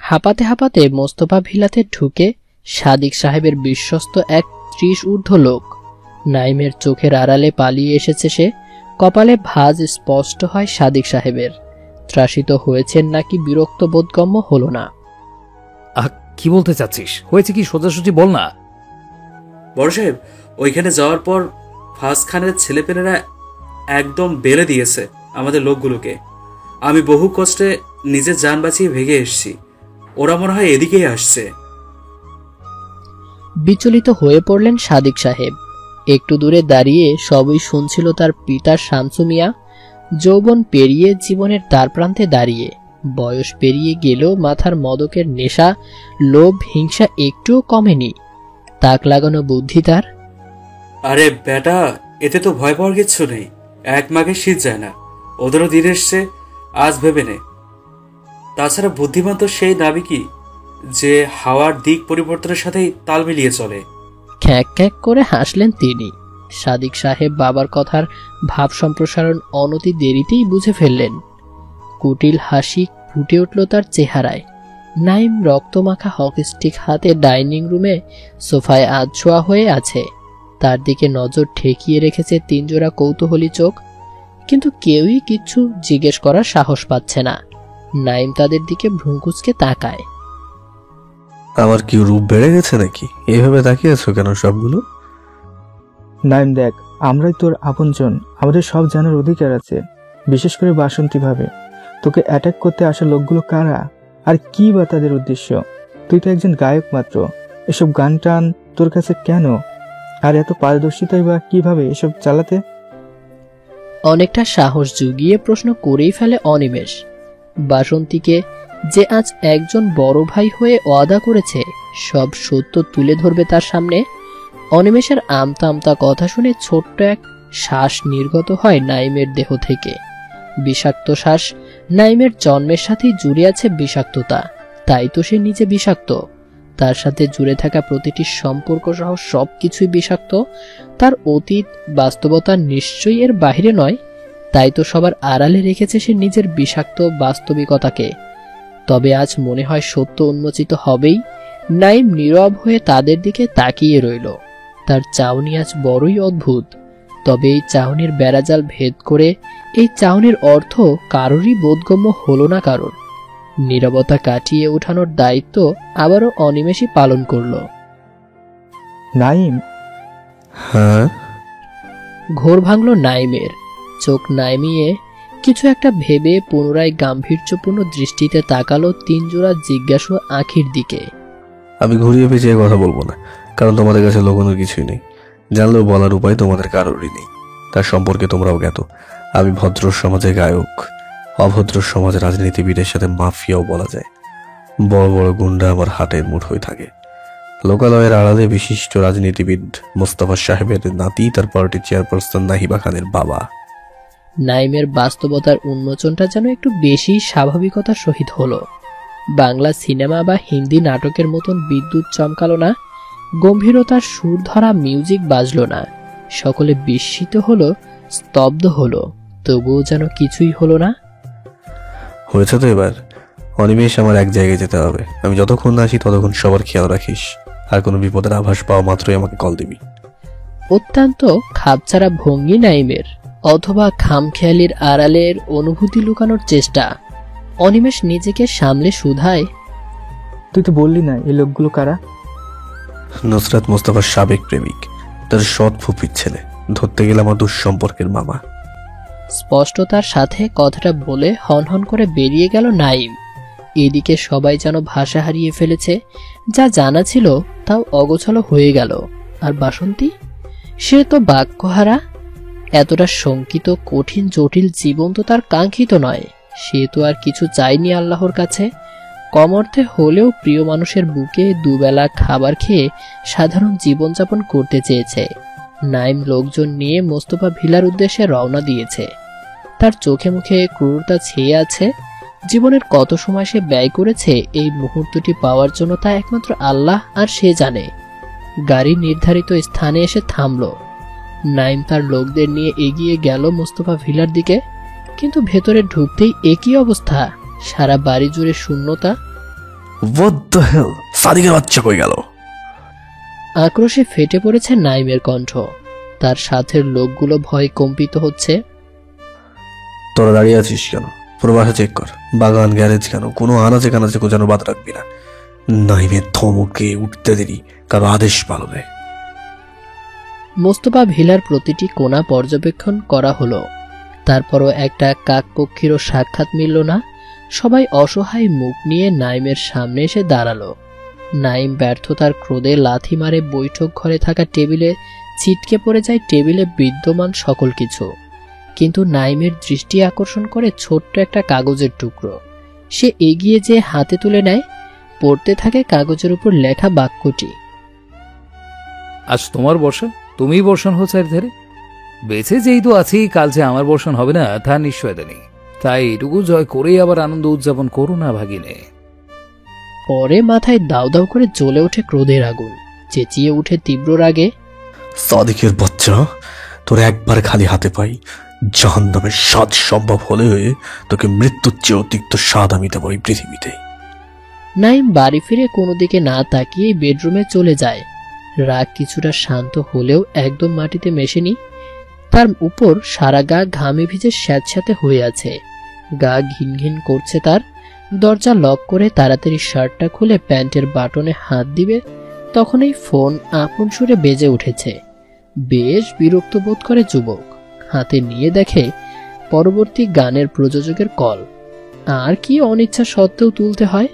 হাঁপাতে হাঁপাতে মোস্তফা ভিলাতে ঢুকে সাদিক সাহেবের বিশ্বস্ত এক 30 ঊর্ধ্ব লোক। নাইমের চোখের আড়ালে পালিয়ে এসেছে সে। কপালে ভাঁজ স্পষ্ট হয় সাদিক সাহেবের। ত্রাসিত হয়েছেন নাকি বিরক্ত বোধগম্য হলো না। কি বলতে চাচ্ছিস? হয়েছে কি সোজাসুজি বল না। বড় সাহেব, ওইখানে যাওয়ার পর ফাজ খানের ছেলেপেলেরা একদম বেলে দিয়েছে আমাদের লোকগুলোকে। আমি বহু কষ্টে নিজের জান বাঁচিয়ে ভেগে এসেছি। ওরা মনে হয় এদিকেই আসছে। বিচলিত হয়ে পড়লেন সাদিক সাহেব। একটু দূরে দাঁড়িয়ে সবই শুনছিল তার পিতা শামসু মিয়া। যৌবন পেরিয়ে জীবনের দ্বার প্রান্তে দাঁড়িয়ে, বয়স পেরিয়ে গেলেও মাথার মদকের নেশা, লোভ, হিংসা একটুও কমেনি। তাক লাগানো বুদ্ধি তার। আরে বেটা, এতে তো ভয় পাওয়ার কিচ্ছু নেই। এক মাঘে শীত যায় না, ওদেরও দিন এসছে, আজ ভেবে নে। তাছাড়া বুদ্ধিমান তো সেই নাবিকই যে হাওয়ার দিক পরিবর্তনের সাথেই তাল মিলিয়ে চলে। খ্যাঁক খ্যাঁক করে হাসলেন তিনি। সাদিক সাহেব বাবার কথার ভাব সম্প্রসারণ অনতি দেরিতেই বুঝে ফেললেন। কুটিল হাসি ফুটে উঠল তার চেহারায়। নাইম রক্তমাখা হকিস্টিক হাতে ডাইনিং রুমে সোফায় আধশোয়া হয়ে আছে। তার দিকে নজর ঠেকিয়ে রেখেছে 3 জোড়া কৌতূহলী চোখ, কিন্তু কেউই কিছু জিজ্ঞেস করার সাহস পাচ্ছে না। নাইম তাদের দিকে ভ্রুকুঁচকে তাকায়। আমার কি রূপ বেড়ে গেছে নাকি? এইভাবে তাকিয়েছো কেন সবগুলো? নাইম দেখ, আমরাই তোর আপনজন, আমাদের সব জানার অধিকার আছে। বিশেষ করে বাসন্তী ভাবে তোকে অ্যাটাক করতে আসা লোকগুলো কারা, আর কি বা তাদের উদ্দেশ্য? তুই তো একজন গায়ক মাত্র, এসব গান টান তোর কাছে কেন? আর এত পারদর্শিতাই বা কিভাবে এসব চালাতে? অনেকটা সাহস জুগিয়ে প্রশ্ন করেই ফেলে অনিমেষ। বাসন্তীকে যে আজ একজন বড় ভাই হয়ে ওয়াদা করেছে সব সত্য তুলে ধরবে তার সামনে। অনিমেষের আমতা আমতা কথা শুনে ছোট্ট এক শ্বাস নির্গত হয় নাইমের দেহ থেকে। বিষাক্ত শ্বাস। নাইমের জন্মের সাথেই জুড়ে আছে বিষাক্ততা, তাই তো সে নিজে বিষাক্ত। তার সাথে জুড়ে থাকা প্রতিটি সম্পর্ক সহ সবকিছুই বিষাক্ত। তার অতীত বাস্তবতা নিশ্চয়ই এর বাইরে নয়, তাই তো সবার আড়ালে রেখেছে সে নিজের বিষাক্ত বাস্তবিকতাকে। তবে আজ মনে হয় সত্য উন্মোচিত হবেই। নাইম নীরব হয়ে তাদের দিকে তাকিয়ে রইল। তার চাউনি আজ বড়ই অদ্ভুত। তবে এই চাউনির বেড়াজাল ভেদ করে এই চাউনির অর্থ কারোরই বোধগম্য হলো না কারোর। নীরবতা কাটিয়ে ওঠানোর দায়িত্ব আবারও অনিমেষই পালন করল। নাইম। হ্যাঁ। ঘোর ভাঙল নাইমের। চোখ নাইমিয়ে কিছু একটা ভেবে পুনরায় গাম্ভীর্যপূর্ণ দৃষ্টিতে তাকালো 3 জোড়া জিজ্ঞাসু আঁখির দিকে। আমি ঘুরিয়ে পেঁচিয়ে কথা বলবো না, কারণ তোমাদের কাছে লুকোনোর কিছুই নেই। জানলেও বলার উপায় তোমাদের কারোরই নেই। তার সম্পর্কে তোমরাও জ্ঞাত। আমি ভদ্র সমাজে গায়ক, অভদ্র সমাজে রাজনীতিবিদের সাথে মাফিয়াও বলা যায়। বড় বড় গুন্ডা আমার হাতের মুঠোয় থাকে। লোকালয়ের আড়ালে বিশিষ্ট রাজনীতিবিদ মোস্তফা সাহেবের নাতি তার পার্টির চেয়ারপারসন নাহিবা খানের বাবা। নাইমের বাস্তবতার উন্মোচনটা যেন একটু বেশি স্বাভাবিকতার সহিত হলো। বাংলা সিনেমা বা হিন্দি নাটকের মতন বিদ্যুৎ চমকালো না, গম্ভীরতার সুর ধরা মিউজিক বাজলো না। সকলে বিস্মিত হলো, স্তব্ধ হলো, তবুও যেন কিছুই হলো না। হয়েছে তো এবার। অনিমেষ, আমার এক জায়গায় যেতে হবে। আমি যতক্ষণ না আসি ততক্ষণ সবার খেয়াল রাখিস। আর কোনো বিপদের আভাস পাওয়া মাত্রই আমাকে কল দিবি। অত্যন্ত খাপছাড়া ভঙ্গি নাইমের, অথবা খামখেয়ালির আড়ালের অনুভূতি লুকানোর চেষ্টা। অনিমেষ নিজেকে সামলে শুধায়, তুই তো বললি না এই লোকগুলো কারা? নুসরাত মোস্তফার সাবেক প্রেমিক, তার সৎ ফুপির ছেলে। ধরতে গেলে আমার দুঃসম্পর্কের মামা। স্পষ্টতার সাথে কথাটা বলে হনহন করে বেরিয়ে গেল নাইম। এদিকে সবাই যেন ভাষা হারিয়ে ফেলেছে। যা জানা ছিল তাও অগোছালো হয়ে গেল। আর বাসন্তী, সে তো বাক্যহারা। এতটা শঙ্কিত, কঠিন, জটিল জীবন তো তার কাঙ্ক্ষিত নয়। সে তো আর কিছু চায়নি আল্লাহর কাছে। কম অর্থে হলেও প্রিয় মানুষের বুকে দুবেলা খাবার খেয়ে সাধারণ জীবনযাপন করতে চেয়েছে। নাইম লোকজন নিয়ে মোস্তফা ভিলার উদ্দেশ্যে রওনা দিয়েছে। তার চোখে মুখে ক্রূরতা ছেয়ে আছে। জীবনের কত সময় সে ব্যয় করেছে এই মুহূর্তটি পাওয়ার জন্য তা একমাত্র আল্লাহ আর সে জানে। গাড়ি নির্ধারিত স্থানে এসে থামল। নাইম তার লোকদের নিয়ে এগিয়ে গেল মোস্তফা ভিলার দিকে। কিন্তু ভেতরে ঢুকতেই একই অবস্থা, সারা বাড়ি জুড়ে শূন্যতা। What the hell? সাদিকের বাচ্চা কই গেল? আক্রোশে ফেটে পড়েছে নাইমের কণ্ঠ। তার সাথের লোকগুলো ভয়ে কম্পিত হচ্ছে। তোরা দাঁড়িয়ে আছিস কেন? পুরো বাসা চেক কর, বাগান গ্যারেজ কেন, কোনো আনাচে কানাচে যেন বাদ রাখবি না। নাইমের ধমকে উঠতে দেরি, কারো আদেশ পালনে। মোস্তফা ভিলার প্রতিটি কোণা পর্যবেক্ষণ করা হলো, তারপরও একটা কাকপক্ষীরও সাক্ষাৎ মিলল না। সবাই অসহায় মুখ নিয়ে নাইমের সামনে এসে দাঁড়ালো। নাইম ব্যর্থতার ক্রোধে লাথি মারে বৈঠক ঘরে থাকা টেবিলে ছিটকে পড়ে যায় টেবিলে বিদ্যমান সকল কিছু। কিন্তু নাইমের দৃষ্টি আকর্ষণ করে ছোট্ট একটা কাগজের টুকরো। সে এগিয়ে যেয়ে হাতে তুলে নেয়। পড়তে থাকে কাগজের উপর লেখা বাক্যটি। আজ তোমার বর্ষা, তুমিই বর্ষণ হো চার ধারে। বেঁচে যেহেতু আছি, কাল যে আমার বর্ষণ হবে না তার নিশ্চয়তা নেই। তাই এটুকু জয় করেই আবার আনন্দ উদযাপন করো না ভাগিনে। পরে মাথায় দাউ দাউ করে জ্বলে ওঠে ক্রোধের আগুন। চেঁচিয়ে উঠে তীব্র রাগে, সাদিকের বাচ্চা, তোর একবার খালি হাতে পাই, জাহান্নামের স্বাদ সম্ভব হলে তোকে মৃত্যুর চেয়েও তিক্ত স্বাদ আমি দেবো এই পৃথিবীতে। নাইম বাড়ি ফিরে কোনো দিকে না তাকিয়ে বেডরুমে চলে যায়। রাগ কিছুটা শান্ত হলেও একদম মাটিতে মেশেনি। তার উপর সারা গা ঘামে ভিজে স্যাঁতস্যাঁতে হয়ে আছে। গা ঘিন ঘিন করছে তার। দরজা লক করে তাড়াতাড়ি শার্টটা খুলে প্যান্টের বাটনে হাত দিবে, তখনই ফোন আপন সুরে বেজে উঠেছে। বেশ বিরক্ত বোধ করে যুবক। হাতে নিয়ে দেখে পরবর্তী গানের প্রযোজকের কল। আর কি অনিচ্ছা সত্ত্বেও তুলতে হয়।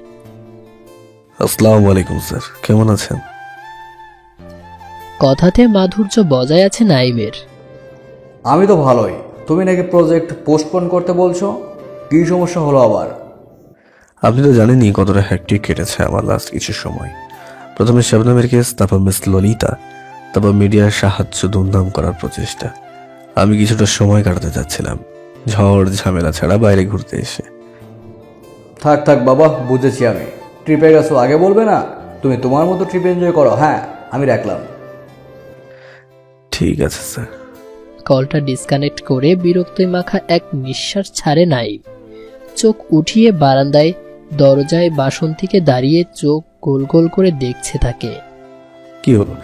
আসসালামু আলাইকুম স্যার, কেমন আছেন? কথাতে মাধুর্য বজায় আছে নাইমের। আমি তো ভালোই। তুমি নাকি প্রজেক্ট পোস্টপোন করতে বলছো, কি সমস্যা হলো আবার? আপনি তো জানেনই কতটা হ্যাকটিক কেটেছে আমার লাস্ট কিছু সময়। প্রথমে শাবনামের কেস, তারপর মিস ললিতা, তারপর মিডিয়ার সাহায্য দুমদাম করার প্রচেষ্টা। আমি কিছুটা সময় কাটাতে চাচ্ছিলাম, ঝড় ঝামেলা ছাড়া বাইরে ঘুরতে এসে। থাক থাক বাবা, বুঝেছি আমি। ট্রিপে গেছো আগে বলবে না? তুমি তোমার মতো ট্রিপ এনজয় করো। হ্যাঁ, আমি রাখলাম। ঠিক আছে স্যার। কলটা ডিসকানেক্ট করে বিরক্তি মাখা এক নিঃশ্বাস ছাড়ে নাইম। চোখ উঠিয়ে বারান্দায় দরজায় বাসন্তীকে দাঁড়িয়ে চোখ গোল গোল করে দেখছে তাকে। কি হলো,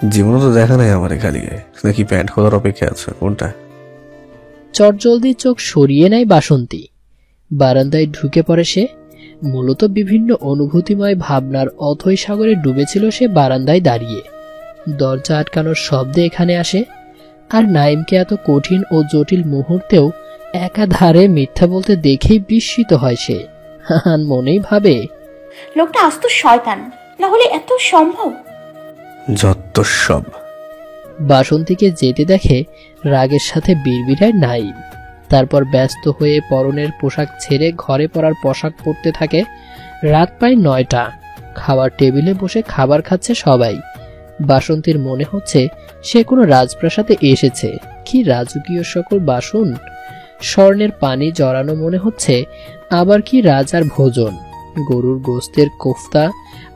জীবনে তো দেখা নাই আমার খালি গায়ে, নাকি প্যান্ট খোলার অপেক্ষা আছে? কোনটা? চটজলদি চোখ সরিয়ে নেয় বাসন্তী। বারান্দায় ঢুকে পড়ে সে। মূলত বিভিন্ন অনুভূতিময় ভাবনার অথৈ সাগরে ডুবেছিল সে বারান্দায় দাঁড়িয়ে। দরজা আটকানোর শব্দে এখানে আসে। আর নাইমকে এত কঠিন ও জটিল মুহূর্তেও একাধারে মিথ্যা বলতে দেখেই বিস্মিত হয় সে। হাহান মনেই ভাবে, লোকটা আস্ত শয়তান, না হলে এত সম্ভব? যত সব। বাসন্তীকে যেতে দেখে রাগের সাথে বিড়বিড়ায় নাইম। তারপর ব্যস্ত হয়ে পরনের পোশাক ছেড়ে ঘরে পরার পোশাক পরতে থাকে। রাত প্রায় 9টা। খাওয়ার টেবিলে বসে খাবার খাচ্ছে সবাই। বাসন্তীর মনে হচ্ছে সে কোনো রাজপ্রাসাদে এসেছে। কি রাজকীয় সকল বাসন, স্বর্ণের পানি জড়ানো মনে হচ্ছে। আবার কি রাজার ভোজন, গরুর গোস্তের কোফতা,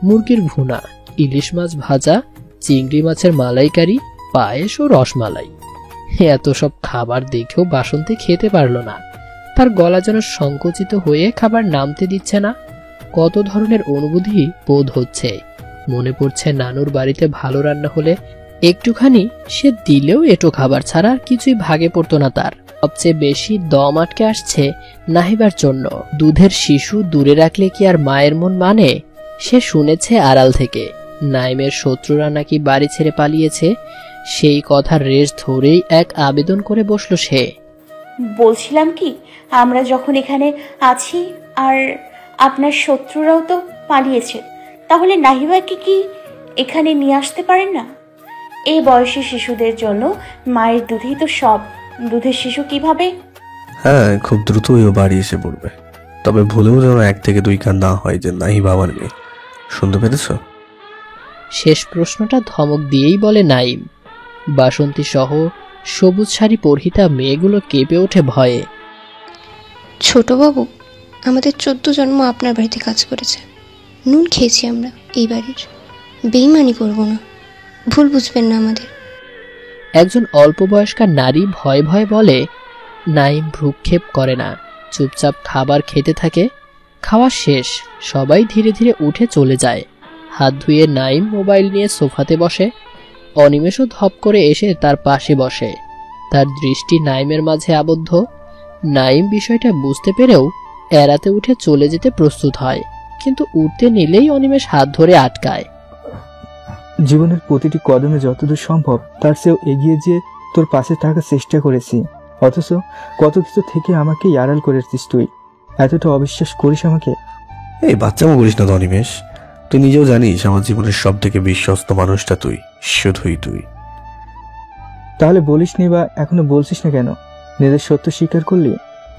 মুরগির ভুনা, ইলিশ মাছ ভাজা, চিংড়ি মাছের মালাইকারি, পায়েস ও রসমালাই। এত সব খাবার দেখেও বাসন্তী খেতে পারল না। তার গলা যেন সংকুচিত হয়ে খাবার নামতে দিচ্ছে না। কত ধরনের অনুভূতি বোধ হচ্ছে। মনে পড়ছে নানুর বাড়িতে ভালো রান্না হলে একটুখানি সে দিলেও এটো খাবার ছাড়া আর কিছুই ভাগে পড়তো না তার। সবচেয়ে বেশি দম আটকে আসছে নাহিবার জন্য। দুধের শিশু দূরে রাখলে কি আর মায়ের মন মানে? সে শুনেছে আড়াল থেকে নাইমের শত্রুরা নাকি বাড়ি ছেড়ে পালিয়েছে। সেই কথার রেশ ধরেই এক আবেদন করে বসলো সে। বলছিলাম কি, আমরা যখন এখানে আছি আর আপনার শত্রুরাও তো পালিয়েছে, তাহলে নাহিবাকে কি এখানে নিয়ে আসতে পারেন না? এই বয়সী শিশুদের জন্য মায়ের দুধই তো সব। দুধের শিশু কিভাবে? হ্যাঁ, খুব দ্রুতই ও বাড়ি এসে পড়বে। তবে ভুলেও যেন 1 থেকে 2 কান না হয় যে নাহি বাবার মেয়ে। শুনতে পেরেছ? শেষ প্রশ্নটা ধমক দিয়েই বলে নাইম। বাসন্তী সহ সবুজ শাড়ি পরিহিতা মেয়েগুলো কেঁপে ওঠে ভয়ে। ছোটবাবু, আমাদের 14 জন্ম আপনার বাড়িতে কাজ করেছে। নুন খেয়েছি আমরা এই বাড়ির। বেইমানি করব না, ভুল বুঝবেন না আমাদের। একজন অল্প বয়স্কা নারী ভয়ে ভয়ে বলে। নাইম ভ্রুক্ষেপ করে না, চুপচাপ খাবার খেতে থাকে। খাওয়া শেষ, সবাই ধীরে ধীরে উঠে চলে যায়। হাত ধুয়ে নাইম মোবাইল নিয়ে সোফাতে বসে। অনিমেষও ধপ করে এসে তার পাশে বসে। তার দৃষ্টি নাইমের মাঝে আবদ্ধ। নাইম বিষয়টা বুঝতে পেরেও এড়াতে উঠে চলে যেতে প্রস্তুত হয়, কিন্তু উঠতে নিলেই অনিমেষ হাত ধরে আটকায়। জীবনের প্রতিটি কদমে যতদূর সম্ভব তার চেয়েও এগিয়ে যেয়ে তোর পাশে থাকার চেষ্টা করেছি, অথচ কত কিছু থেকে আমাকে আড়াল করেছিস তুই। এতটা অবিশ্বাস করিস আমাকে? এই বাচ্চামো বলিস না তো অনিমেষ, তুই নিজেও জানিস আমার জীবনের সব থেকে বিশ্বস্ত মানুষটা তুই, শুধুই তুই। তাহলে বলিসনি বা এখনো বলছিস না কেন? নিজের সত্য স্বীকার করলি,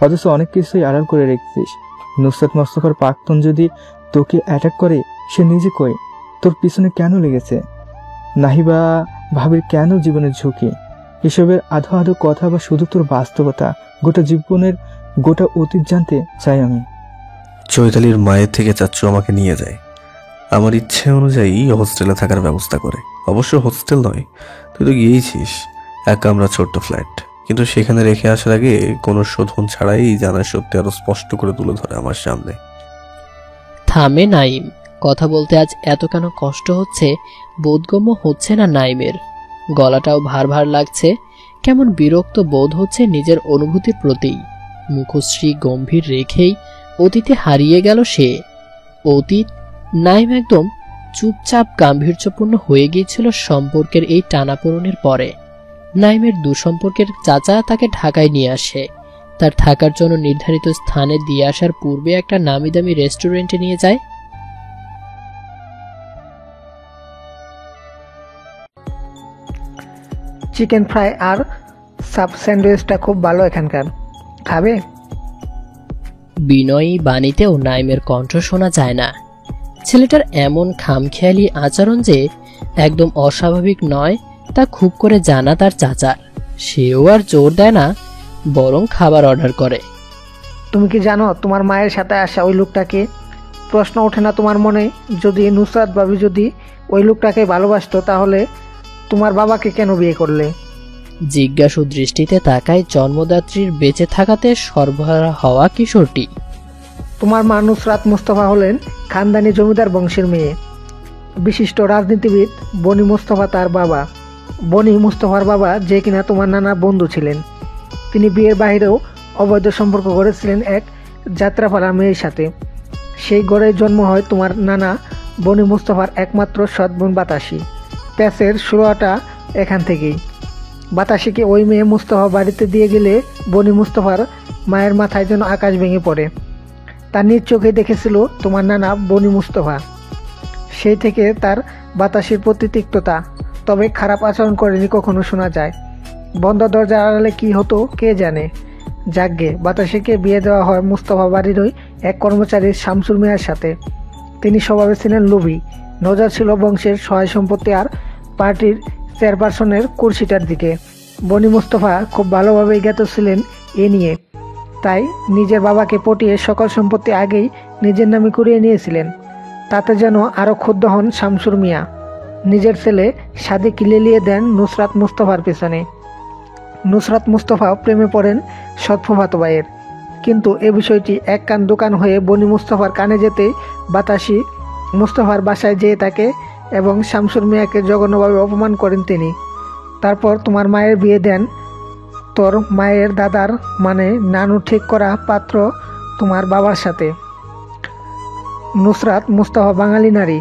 অথচ অনেক কিছুই আড়াল করে রেখেছিস। নুসরাত মোস্তফার প্রাক্তন যদি তোকে অ্যাটাক করে, সে নিজে কই তোর পিছনে কেন লেগেছে? নাহিবা ভাবির কেন জীবনের ঝুঁকি? এসবের আধো আধো কথা বা শুধু তোর বাস্তবতা, গোটা জীবনের গোটা অতীত জানতে চাই আমি। চৈতালির মায়ের থেকে চাচ্চু আমাকে নিয়ে যায়, আমার ইচ্ছে অনুযায়ী হোস্টেলে থাকার ব্যবস্থা করে। অবশ্য হোস্টেল নয়, তুই তো গিয়েছিস, এক কামরা ছোট্ট ফ্ল্যাট, কিন্তু সেখানে রেখে আসার আগে কোনো শোধন ছাড়াই জানা সত্যি আরো স্পষ্ট করে তুলে ধরে আমার সামনে। থামে নাইম। কথা বলতে আজ এত কেন কষ্ট হচ্ছে বোধগম্য হচ্ছে না নাইমের। গলাটাও ভার ভার লাগছে, কেমন বিরক্ত বোধ হচ্ছে নিজের অনুভূতির প্রতি। মুখশ্রী গম্ভীর রেখেই অতীতে হারিয়ে গেল সে। অতীত নাইম একদম চুপচাপ গাম্ভীর্যপূর্ণ হয়ে গিয়েছিল সম্পর্কের এই টানাপোড়েনের পরে। নাইমের দুঃসম্পর্কের চাচা তাকে ঢাকায় নিয়ে আসে। তার থাকার জন্য নির্ধারিত স্থানে দিয়ে আসার পূর্বে একটা নামি দামি রেস্টুরেন্টে নিয়ে যায়। চিকেন ফ্রাই আর সাব স্যান্ডউইচটা খুব ভালো এখানকার, খাবে? বিনয়ী বাণীতেও নাইমের কণ্ঠ শোনা যায় না। ছেলেটার এমন খামখেয়ালি আচরণ যে একদম অস্বাভাবিক নয় তা খুব করে জানা তার চাচার। সেও আর জোর দেয় না, বরং খাবার অর্ডার করে। তুমি কি জানো তোমার মায়ের সাথে আসা ওই লোকটাকে? প্রশ্ন ওঠে না তোমার মনে, যদি নুসরাত ভাবি যদি ওই লোকটাকে ভালোবাসতো তাহলে তোমার বাবাকে কেন বিয়ে করলে? জিজ্ঞাসু দৃষ্টিতে তাকায় জন্মদাত্রীর বেঁচে থাকাতে সরবরাহ হওয়া কিশোরটি। তোমার মা নুসরাত মোস্তফা হলেন খানদানি জমিদার বংশের মেয়ে। বিশিষ্ট রাজনীতিবিদ বনি মোস্তফা তার বাবা। বনি মোস্তফার বাবা, যে কিনা তোমার নানা বন্ধু ছিলেন, তিনি বিয়ের বাইরেও অবৈধ সম্পর্ক গড়েছিলেন এক যাত্রাপালা মেয়ের সাথে। সেই গড়ে জন্ম হয় তোমার নানা বনি মোস্তফার একমাত্র সৎ বোন বাতাসি। প্যাচের শুরুটা এখান থেকেই। বাতাসিকে ওই মেয়ে মুস্তফা বাড়িতে দিয়ে গেলে বনি মুস্তফার মায়ের মাথায় যেন আকাশ ভেঙে পড়ে। তার নিজ চোখে দেখেছিল তোমার নানা বনি মুস্তফা। সেই থেকে তার বাতাসির প্রতি তিক্ততা, তবে খারাপ আচরণ করেনি কখনো শোনা যায়। বন্ধ দরজার আড়ালে কি হতো কে জানে। যাগ্গে বাতাসিকে বিয়ে দেওয়া হয় মুস্তফা বাড়িরই এক কর্মচারী শামসুল মিয়ার সাথে। তিনি স্বভাবে ছিলেন লোভী, নজর ছিল বংশের সহায় সম্পত্তি আর পার্টির চেয়ারপারসনের কুর্সিটার দিকে। বনি মুস্তফা খুব ভালোভাবেই জ্ঞাত ছিলেন এ নিয়ে, তাই নিজের বাবাকে পটিয়ে সকল সম্পত্তি আগেই নিজের নামে করিয়ে নিয়েছিলেন। তাতে যেন আরও ক্ষুব্ধ হন শামসুর মিয়া। নিজের ছেলে সাদিক লেলিয়ে দেন নুসরাত মুস্তফার পেছনে। নুসরাত মুস্তফা প্রেমে পড়েন সৎফুফাতো ভাইয়ের, কিন্তু এ বিষয়টি এক কান দোকান হয়ে বনি মুস্তফার কানে যেতেই বাতাসি মুস্তফার বাসায় যেয়ে থাকে এবং শামসুর মিয়াকে জঘন্যভাবে অপমান করেন তিনি। তারপর তোমার মায়ের বিয়ে দেন তোর মায়ের দাদার মানে নানু ঠিক করা পাত্র তোমার বাবার সাথে। নুসরাত মুস্তফা বাঙালি নারী,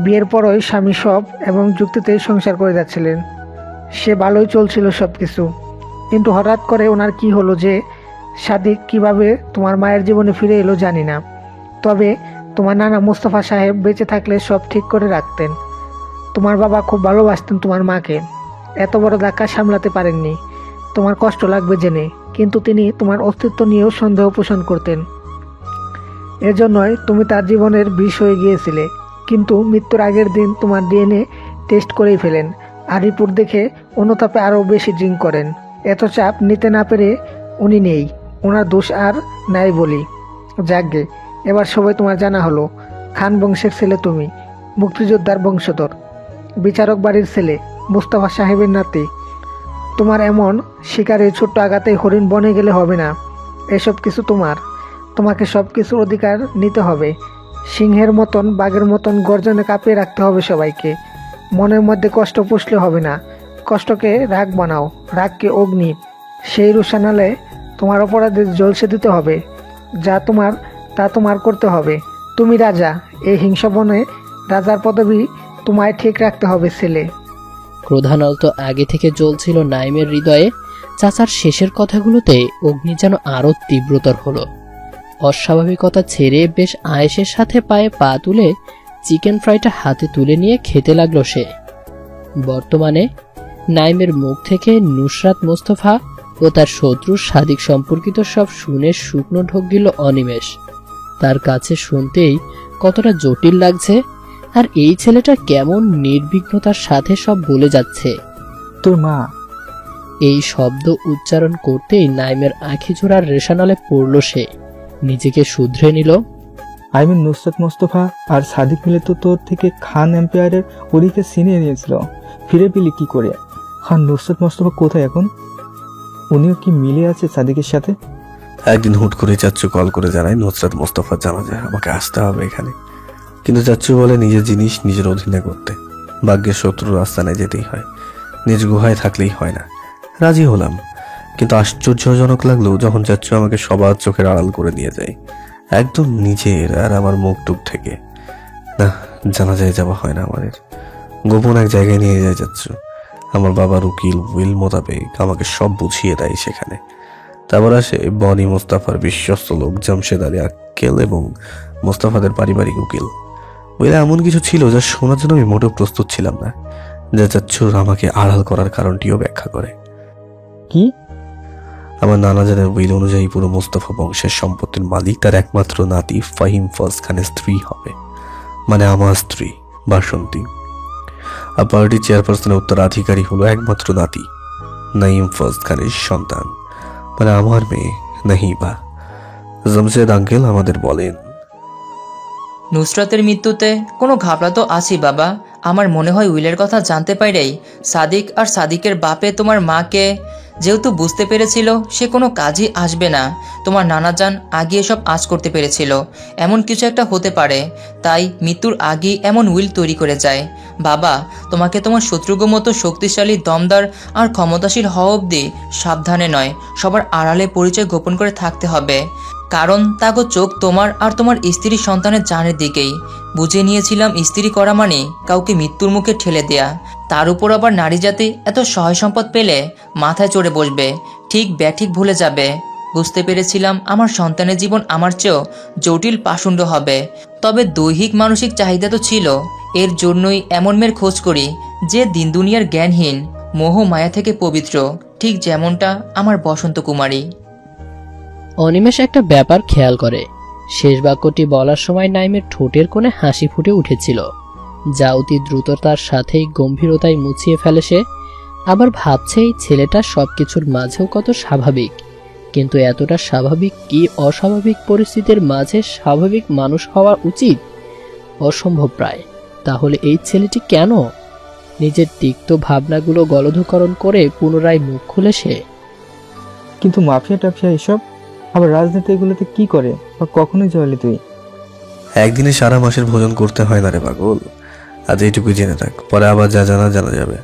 বিয়ের পরই স্বামী সব এবং যুক্তিতেই সংসার করে যাচ্ছিলেন। সে ভালোই চলছিল সব কিছু, কিন্তু হঠাৎ করে ওনার কি হলো যে সাদিক কিভাবে তোমার মায়ের জীবনে ফিরে এলো জানি না। তবে তোমার নানা মুস্তফা সাহেব বেঁচে থাকলে সব ঠিক করে রাখতেন। তোমার বাবা খুব ভালোবাসতেন তোমার মাকে, এত বড় ধাক্কা সামলাতে পারেননি, তোমার কষ্ট লাগবে জেনে, কিন্তু তিনি তোমার অস্তিত্ব নিয়েও সন্দেহ পোষণ করতেন। এজন্যই তুমি তার জীবনের বিষ হয়ে গিয়েছিলে। কিন্তু মৃত্যুর আগের দিন তোমার ডিএনএ টেস্ট করেই ফেলেন, আর রিপোর্ট দেখে অনুতাপে আরও বেশি ড্রিঙ্ক করেন। এত চাপ নিতে না পেরে উনি নেই, ওনার দোষ আর নাই বলি। যাকগে, এবার সবাই তোমার জানা হলো। খান বংশের ছেলে তুমি, মুক্তিযোদ্ধার বংশধর, বিচারক বাড়ির ছেলে, মুস্তফা সাহেবের নাতি। তোমার এমন শিকারে ছোট্ট আঘাতে হরিণ বনে গেলে হবে না। এসব কিছু তোমার। তোমাকে সব কিছুর অধিকার নিতে হবে। সিংহের মতন বাঘের মতন গর্জনে কাঁপিয়ে রাখতে হবে সবাইকে। মনের মধ্যে কষ্ট পুষলে হবে না, কষ্টকে রাগ বানাও, রাগকে অগ্নি। সেই রুশানালে তোমার অপরাধে জ্বলসে দিতে হবে। তা তোমার করতে হবে। তুমি রাজা, এই হিংসা বনে রাজার পদবি তোমায় ঠিক রাখতে হবে ছেলে। ক্রোধানল আগে থেকে জ্বলছিল নাইমের হৃদয়ে। চাচার শেষের কথাগুলোতে অগ্নি যেন আরো তীব্রতর হলো। অস্বাভাবিকতা ছেড়ে বেশ আয়েসের সাথে পায়ে পা তুলে চিকেন ফ্রাইটা হাতে তুলে নিয়ে খেতে লাগলো সে। বর্তমানে নাইমের মুখ থেকে নুসরাত মোস্তফা ও তার শত্রু সাদিক সম্পর্কিত সব শুনে শুকনো ঢোক গেল অনিমেষ। তার কাছে শুনতেই কতটা জটিল লাগছে, আর এই ছেলেটা কেমন নির্বিঘ্নতার সাথে সব বলে যাচ্ছে। তোর মা। এই শব্দ উচ্চারণ করতেই নাইমের আঁখি জোড়ার রেশানালে পড়ল সে। নিজেকে শুধরে নিল। নুসরাত মোস্তফা আর সাদিক মিলে তো তোর থেকে খান এম্পায়ারের ওদিকে ছিনিয়ে নিয়েছিল, ফিরে পেলি কি করে? খান নুসরাত মোস্তফা কোথায় এখন? উনিও কি মিলে আছে সাদিকের সাথে? একদিন হুট করে চাচ্চু কল করে জানায় নুসরাত মোস্তফার জানাজা, আমাকে আসতে হবে এখানে। কিন্তু চাচ্চু বলে নিজের জিনিস নিজের অধীনে করতে, ভাগ্যের শত্রুর আস্তানায় যেতেই হয়, নিজ গুহায় থাকলেই হয় না। রাজি হলাম, কিন্তু আশ্চর্যজনক লাগলো যখন চাচ্চু আমাকে সবার চোখের আড়াল করে নিয়ে যায়, একদম নিজের আর আমার মুখ টুক থেকে। না, জানাজায় যাওয়া হয় না আমাদের, গোপন এক জায়গায় নিয়ে যায় চাচ্চু। আমার বাবার উকিল উইল মোতাবেক আমাকে সব বুঝিয়ে দেয় সেখানে। তারপর আসে বনি মোস্তফার বিশ্বস্ত লোক জামশেদ আলী আক্কেল এবং মোস্তফাদের পারিবারিক উকিল। উইলে এমন কিছু ছিল যা শোনার জন্য আমি মোটেও প্রস্তুত ছিলাম না, যা চাচ্চুর আমাকে আড়াল করার কারণটিও ব্যাখ্যা করে। কি? আমার নানা জানের উইল অনুযায়ী পুরো মোস্তফা বংশের সম্পত্তির মালিক তার একমাত্র নাতি ফাহিম ফজ খানের স্ত্রী হবে, মানে আমার স্ত্রী বাসন্তী। আর পার্টি চেয়ারপারসনের উত্তরাধিকারী হলো একমাত্র নাতি নাইম ফজ খানের সন্তান, মানে আমার মেয়ে নাহিবা। জামশেদ আঙ্কেল আমাদের বলেন, নুসরাতের মৃত্যুতে কোনো ঘাবড়া তো আছি বাবা। আমার মনে হয় উইলের কথা জানতে পারেই সাদিক আর সাদিকের বাপে তোমার মাকে যেহেতু বুঝতে পেরেছিল সে কোনো কাজই আসবে না, তোমার নানাজান আগে এসব আজ করতে পেরেছিল, এমন কিছু একটা হতে পারে, তাই মৃত্যুর আগে এমন উইল তৈরি করে যায়। বাবা, তোমাকে তোমার শত্রুগো মতো শক্তিশালী, দমদার আর ক্ষমতাশীল হওয়া অবধি সাবধানে নয়, সবার আড়ালে পরিচয় গোপন করে থাকতে হবে, কারণ তাগো চোখ তোমার আর তোমার স্ত্রীর সন্তানের জানের দিকেই। বুঝে নিয়েছিলাম স্ত্রী করা মানে কাউকে মৃত্যুর মুখে ঠেলে দেয়া, তার উপর আবার নারী জাতি এত সহায় সম্পদ পেলে মাথায় চড়ে বসবে, ঠিক ব্যাঠিক ভুলে যাবে। বুঝতে পেরেছিলাম আমার সন্তানের জীবন আমার চেয়েও জটিল পাষণ্ড হবে, তবে দৈহিক মানসিক চাহিদা তো ছিল। এর জন্যই এমন মেয়ের খোঁজ করি যে দিন দুনিয়ার জ্ঞানহীন, মোহ মায়া থেকে পবিত্র, ঠিক যেমনটা আমার বসন্ত কুমারী। অনিমেষ একটা ব্যাপার খেয়াল করে, শেষ বাক্যটি বলার সময় নাইমের ঠোঁটের কোণে হাসি ফুটে উঠেছিল, যা অতি দ্রুততার সাথেই গম্ভীরতায় মুছিয়ে ফেলে সে। আবার ভাবছে এই ছেলেটা সবকিছুর মাঝেও কত স্বাভাবিক, কিন্তু এতটা স্বাভাবিক কি অস্বাভাবিক পরিস্থিতির মাঝে স্বাভাবিক মানুষ হওয়া উচিত? অসম্ভব প্রায়। তাহলে এই ছেলেটি কেন? নিজের তিক্ত ভাবনাগুলো গলধকরণ করে পুনরায় মুখ খুলে সে। কিন্তু মাফিয়া টাফিয়া এসব, আবার রাজনীতি এগুলোতে কি করে বা কখনোই জয়ালি তুই? একদিনে সারা মাসের ভোজন করতে হয় না রে পাগল, আজ এইটুকু জেনে থাক, পরে আবার যা জানা যাবে।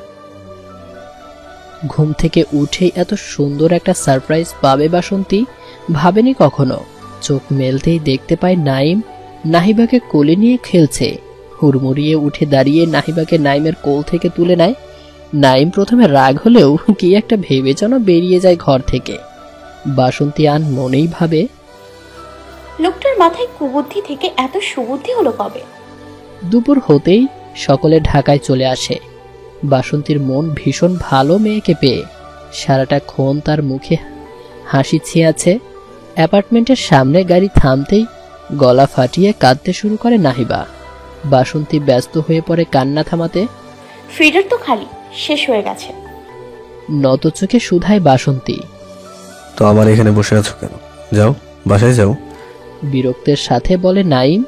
ঘুম থেকে উঠেই এত সুন্দর একটা সারপ্রাইজ পাবে বাসন্তী ভাবেনি কখনো। চোখ মেলতেই দেখতে পায় নাইম নাহিবাকে কোলে নিয়ে খেলছে। হুড়মুড়িয়ে উঠে দাঁড়িয়ে নাহিবাকে নাইমের কোল থেকে তুলে নেয়। নাইম প্রথমে রাগ হলেও কি একটা ভেবে যেন বেরিয়ে যায় ঘর থেকে। বাসন্তী আন মনেই ভাবে, লোকটার মাথায় কুবুদ্ধি থেকে এত সুবুদ্ধি হলো কবে? দুপুর হতেই সকলে ঢাকায় চলে আসে। বাসন্তীর মন ভীষণ ভালো মেয়েকে পেয়ে। সারাটা ক্ষণ তার মুখে হাসি ছেয়াছে। অ্যাপার্টমেন্টের সামনে গাড়ি থামতেই গলা ফাটিয়ে কাঁদতে শুরু করে নাহিবা। বাসন্তী ব্যস্ত হয়ে পড়ে কান্না থামাতে। ফিডার তো খালি, শেষ হয়ে গেছে। নত চোখে শুধায় বাসন্তী, তো আমার এখানে বসে আছো কেন? যাও, বাসায় যাও। বিরক্তের সাথে বলে নাইম।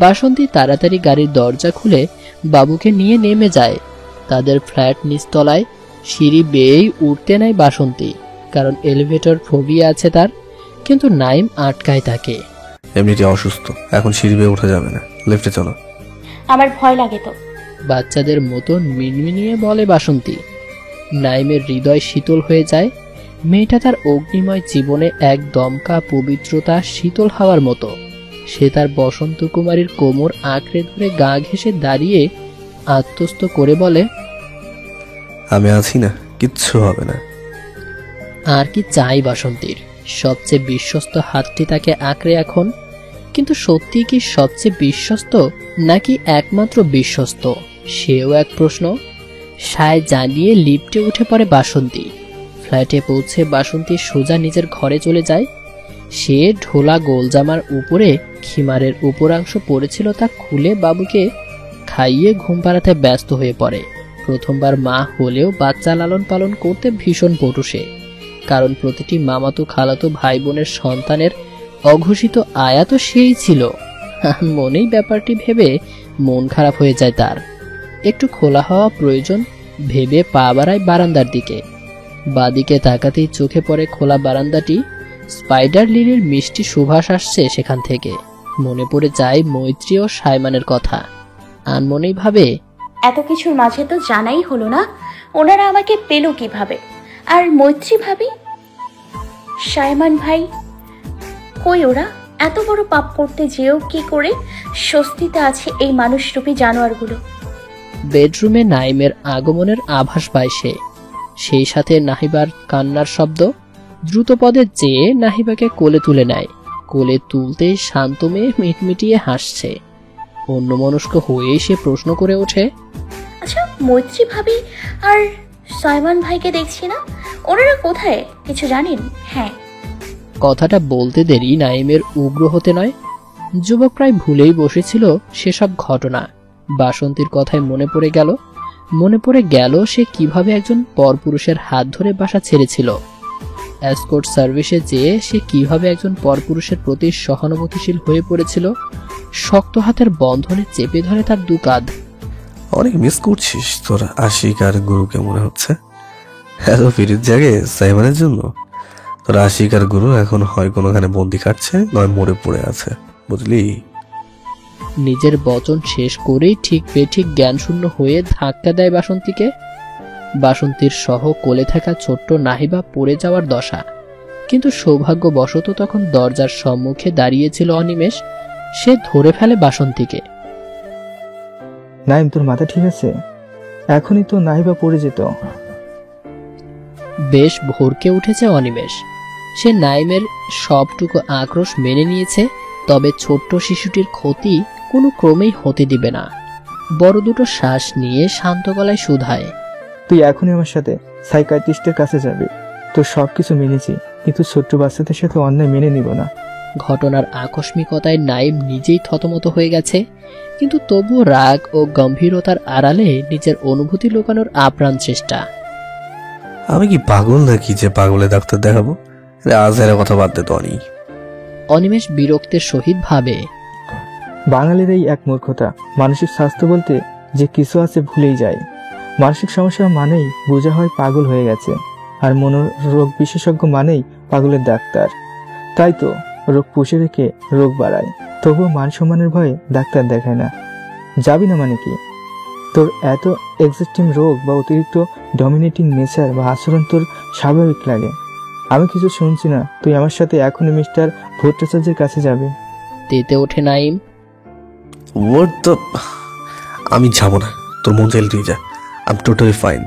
বাসন্তী তাড়াতাড়ি গাড়ির দরজা খুলে বাবুকে নিয়ে নেমে যায়। তাদের ফ্ল্যাট নিচতলায়। সিঁড়ি বেয়েই উঠতে নেয় বাসন্তী, কারণ এলিভেটর ফোবিয়া আছে তার। কিন্তু নাইম আটকায় তাকে। এমনিতে অসুস্থ, এখন সিঁড়ি বেয়ে ওঠা যাবে না, লিফটে চলো। আমার ভয় লাগে তো। বাচ্চাদের মতন মিনমিনিয়ে বলে বাসন্তী। নাইমের হৃদয় শীতল হয়ে যায়। মেয়েটা তার অগ্নিময় জীবনে এক দমকা পবিত্রতা, শীতল হাওয়ার মতো। সে তার বসন্ত কুমারীর কোমর আঁকড়ে ধরে গা ঘেঁষে দাঁড়িয়ে আত্মস্থ করে বলে, আমি আছি না, কিচ্ছু হবে না। আর কি চাই বাসন্তীর? সবচেয়ে বিশ্বস্ত হাতটি তাকে আঁকড়ে এখন। কিন্তু সত্যি কি সবচেয়ে বিশ্বস্ত, নাকি একমাত্র বিশ্বস্ত? সেও এক প্রশ্ন। সায় জানিয়ে লিফটে উঠে পড়ে বাসন্তী। ফ্ল্যাটে পৌঁছে বাসন্তী সোজা নিজের ঘরে চলে যায়। সে ঢোলা গোলজামার উপরে খিমারের উপরাংশ পড়েছিল তা খুলে বাবুকে খাইয়ে ঘুম পাড়াতে ব্যস্ত হয়ে পড়ে। প্রথমবার মা হলেও বাচ্চা লালন পালন করতে ভীষণ পটু সে। কারণ প্রতিটি মামাতো খালাতো ভাই বোনের সন্তানের অঘোষিত আয়া তো সেই ছিল। মনেই ব্যাপারটি ভেবে মন খারাপ হয়ে যায় তার। একটু খোলা হওয়া প্রয়োজন ভেবে পা বাড়ায় বারান্দার দিকে। বাদিকে তাকাতেই চোখে পড়ে খোলা বারান্দাটি। স্পাইডার লিলির মিষ্টি সুবাস আসছে সেখান থেকে। মনে পড়ে যায় মৈত্রী ও সাইমানের কথা। আনমনেই ভাবে, এত কিছুর মাঝে তো জানাই হলো না ওনারা আমাকে পেল কিভাবে। আর মৈত্রী ভাবি, সাইমান ভাই কই? ওরা এত বড় পাপ করতে যেও কি করে স্বস্তিতে আছে এই মানুষরূপী জানোয়ারগুলো? বেডরুমে নাইমের আগমনের আভাস পায় সে। সেই সাথে নাহিবার কান্নার শব্দ। দ্রুত পদে যেয়ে নাহিবাকে কোলে তুলে নেয়। কোলে তুলতেই শান্ত মেয়ে মিটমিটিয়ে হাসছে। অন্যমনস্ক হয়ে সে প্রশ্ন করে ওঠে, আচ্ছা মৈত্রী ভাবি আর সাইমান ভাইকে দেখছি না, ওনারা কোথায় কিছু জানেন? হ্যাঁ। কথাটা বলতে দেরি নাইমের উগ্র হতে নয়। যুবক প্রায় ভুলেই বসেছিল সেসব ঘটনা। বাসন্তীর কথায় মনে পড়ে গেল সে কিভাবে একজন পরপুরুষের হাত ধরে বাসা ছেড়েছিল। এসকর্ট সার্ভিসে যেয়ে সে কিভাবে একজন পরপুরুষের প্রতি সহানুভূতিশীল হয়ে পড়েছিল। শক্ত হাতের বন্ধনে চেপে ধরে তার দু কাঁধ। অনেক মিস করছিস তোর আশিক আর গুরুকে মনে হচ্ছে। এত ফিরির জাগে সাইমানের জন্য। তোর আশিক আর গুরু এখন হয় কোনোখানে বন্দি কাটছে, নয় মরে পড়ে আছে, বুঝলি? নিজের বচন শেষ করেই ঠিক বেঠিক জ্ঞানশূন্য হয়ে ধাক্কা দেয় বাসন্তীকে। বাসন্তীর সহ কোলে থাকা ছোট্ট নাহিবা পড়ে যাওয়ার দশা। কিন্তু সৌভাগ্যবশত তখন দরজার সম্মুখে দাঁড়িয়েছিল অনিমেষ। সে ধরে ফেলে বাসন্তীকে। নাইম, তোর মাথা ঠিক আছে? এখনই তো নাহিবা পড়ে যেত। বেশ ভরকে উঠেছে অনিমেষ। সে নাইমের সবটুকু আক্রোশ মেনে নিয়েছে। তবে ছোট্ট শিশুটির ক্ষতি কোনো ক্রমেই হতে দিবে না। বড় দুটো শ্বাস নিয়ে শান্ত গলায় শুধায়, তুই এখনই আমার সাথে সাইকিয়াট্রিস্টের কাছে যাবি। তোর সবকিছু মেনেছি, কিন্তু ছোট্ট বাচ্চাদের সাথে অন্যায় মেনে নিব না। ঘটনার আকস্মিকতায় নাইম নিজেই থতমত হয়ে গেছে। কিন্তু তবুও রাগ ও গম্ভীরতার আড়ালে নিজের অনুভূতি লুকানোর আপ্রাণ চেষ্টা। আমি কি পাগল নাকি যে পাগলে ডাক্তার দেখাবো? আজের কথা বাদ দে তো। অনিমেষ বিরক্তের সহিত ভাবে, বাঙালির এই এক মূর্খতা। মানসিক স্বাস্থ্য বলতে যে কিছু আছে ভুলেই যায়। মানসিক সমস্যা মানেই বোঝা হয় পাগল হয়ে গেছে, আর মনোরোগ বিশেষজ্ঞ মানেই পাগলের ডাক্তার। তাই তো রোগ পুষে রেখে রোগ বাড়ায়, তবুও মান সম্মানের ভয়ে ডাক্তার দেখায় না। যাবি না মানে কি? তোর এত এক্সিস্টিং রোগ বা অতিরিক্ত ডমিনেটিং নেচার বা আচরণ তোর স্বাভাবিক লাগে। আমি কিছু শুনছি না, তুই আমার সাথে এখনই মিস্টার ভট্টাচার্যের কাছে যাবে। তেতে ওঠে নাইম। আমি যাবো না, তোর মন চাইলে তুই যা, আই এম টোটালি ফাইন।